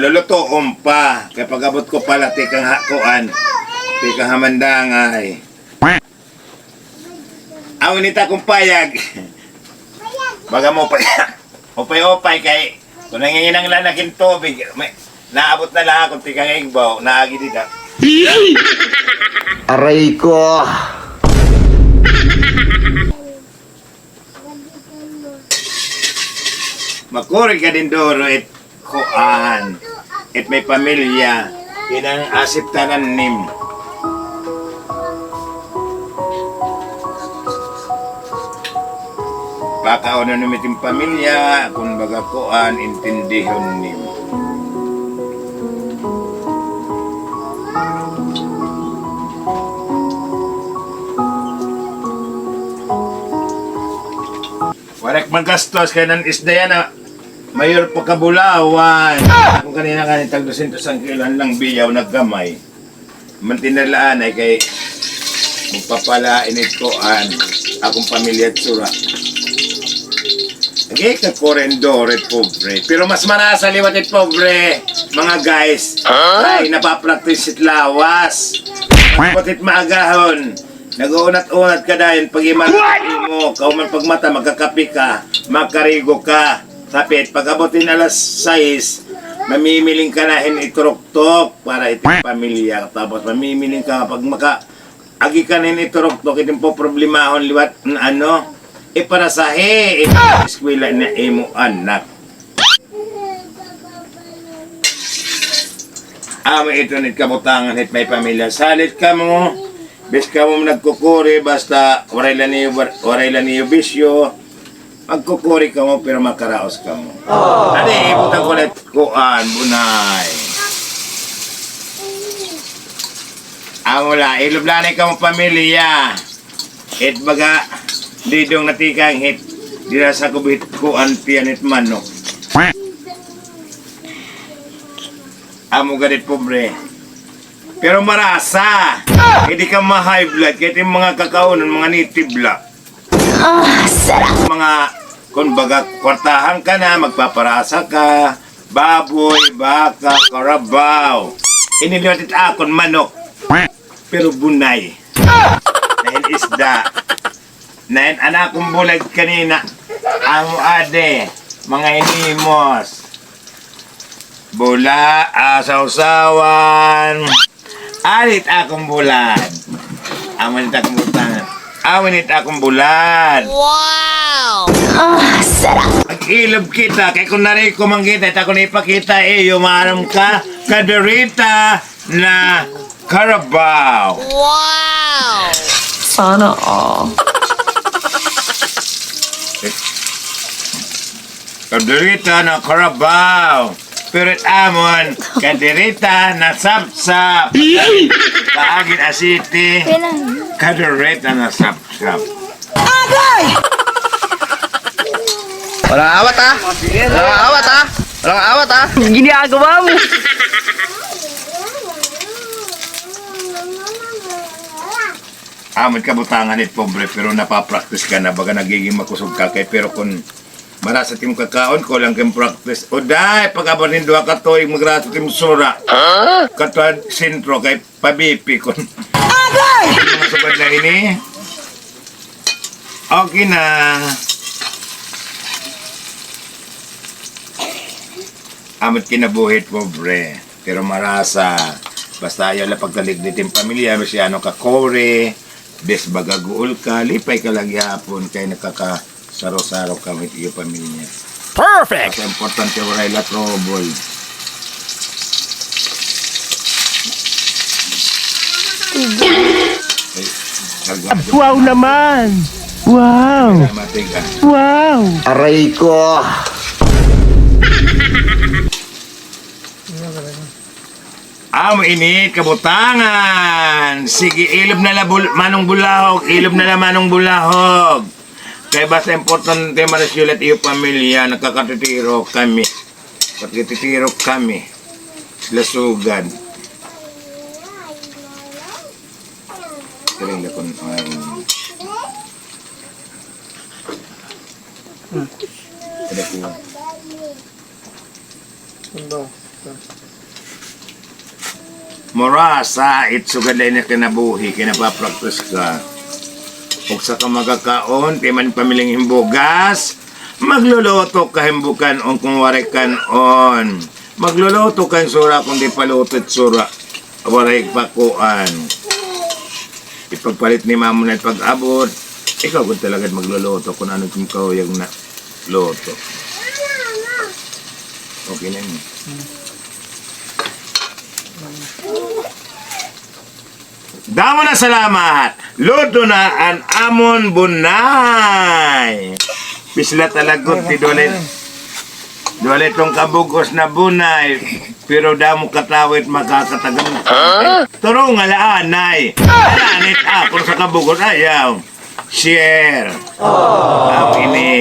lulutoon pa. Kaya pag-abot ko pala, tikang hakuan. Tikang hamandangay. Awin nita kong payag. Baga mo pa. Opay-opay kay. Kung nanginginang lalaking tubig, naabot na lang kung tikang igbaw, naagi dita. Aray ko. Makuri ka din doro it kuan. It may pamilya. Inang asip tanan nim. Baka ano namin yung pamilya, kung baga kuan, intindihon nim. Warak magastos kaya ng isda yan na mayor pagkabulawan. Kung kanina tag 200 ang kilan lang biyaw naggamay. Mantinalaan ay kay magpapalain itoan akong pamilya at sura. Okay, kakorendor at pobre. Pero mas marasa liwat at pobre, mga guys. Ay, napapractice it lawas. Patit maagahon. Nag-uunat-unat ka dahil pag imalaki mo, kauman pagmata, magkakapi ka, magkarigo ka. Sapit, pag abutin alas 6, mamimiling ka na iturok-tok para iting pamilya. Tapos mamimiling ka pag agi ka na iturok-tok, iting po problemahon liwat na ano, iparasahe, eskwela na imo anak. Ito nit kabutangan hit may pamilya. Salit ka mo. Bis ka mo nagkukuri, basta waray lang niyo bisyo, magkukuri ka mo pero makaraos ka mo. Adi, ibutang kulit kuan, bunay. Amula, ilublanay ka mo pamilya. It baga, didong natikang hit, dira sa kubit kuan pianit manok. Amo ganit pobre. Pero marasa. Hindi ka ma-high blood. Kahit yung mga kakaunan, mga nitibla. Sarap. Mga, kung baga, kwartahan ka na, magpaparasa ka, baboy, baka, karabaw. Iniliwatit akon, manok. Pero bunay. Dahil isda. Dahil anak kong bulag kanina. Amo ade, mga inimos. Bula, asaw-sawan. Alit akong bulad. Amanit akong bulad. Amanit akong bulad. Wow! Sarap. Mag-ilog kita. Kaya kung nari ko manggita, ito ako na ipakita yumaram ka. Kaderita na Carabao. Wow! Sana all. Kaderita na Carabao. Pirit amon, kaderita na sapsap. Kaagin asiti, kaderita na sapsap. Agay! Walang awat ah. Walang awat ah. Walang awat ah. Ginagawa mo. Amon kabutangan it pobre pero napapractice ka na baga nagiging makusog ka kay pero kung marasa tim kakaon ko lang kang practice. O dahi, pag-abot ng duha ka to'y magrato tim sura. Katuan sintro kay pabipi ko. Agay! Mga subad na ini. Okay na. Amot kinabuhit pobre. Pero marasa. Basta ayaw lang pagkalignitin pamilya. Masyano ka kore. Bes bagaguol ka. Lipay ka lang yapon. Kaya nakaka... Saro-saro kami iyo pamilya. Perfect! Kasi importante waray la trouble. Wow naman! Wow! Matiga. Wow! Aray ko! Init, kabutangan! Sige, ilob na la manong bulahog. Ilob na la manong bulahog. Kaya basta importante marasulat iyo pamilya, nakakatitiro kami. Katitiro kami. Lasugan. Kaling lakon ay... Ada kuha. Morasa, itsugalay na kinabuhi, kinapapraktis ka. Kung sa ka magkakaon, kay man pamiling himbugas, magluluto ka himbukan on kung warikan on. Magluluto ka sura kung di palutot sura. Waray pakuan. Ipagpalit ni mamo na pag-abot, ikaw kung talaga magluluto kung ano kung kauyag na luto. Okay na yun. Damo na salamat. Luto na ang amon bunay. Pisla talagot ti Dolet. Dolet tong kabugos na bunay. Pero damo katawit makakatagang. Turo nga laan, nay. Alanit ako sa kabugos. Ayaw. Share. Ini.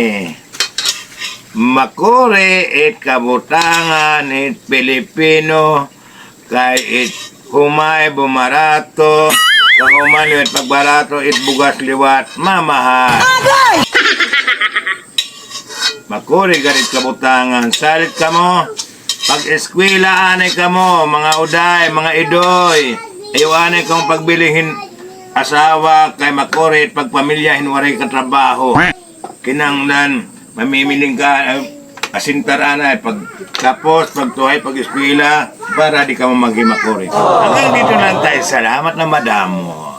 Makore it kabutangan it Pilipino. Kay it humay bumarato. Kung humay it pagbarato it bugas liwat. Mamahal. Makuri garit kabutangan. Salit ka mo. Pag-eskwela anay ka mo. Mga uday, mga idoy. Iwanay kang pagbilihin asawa kay makurit pagpamilya hinwaray ka trabaho. Kinanglan, mamimiling ka asintaran ay pagtapos, pagtuhay, pag-eskwela para di ka mo maging makurit. Hanggang dito lang tayo. Salamat na madamo.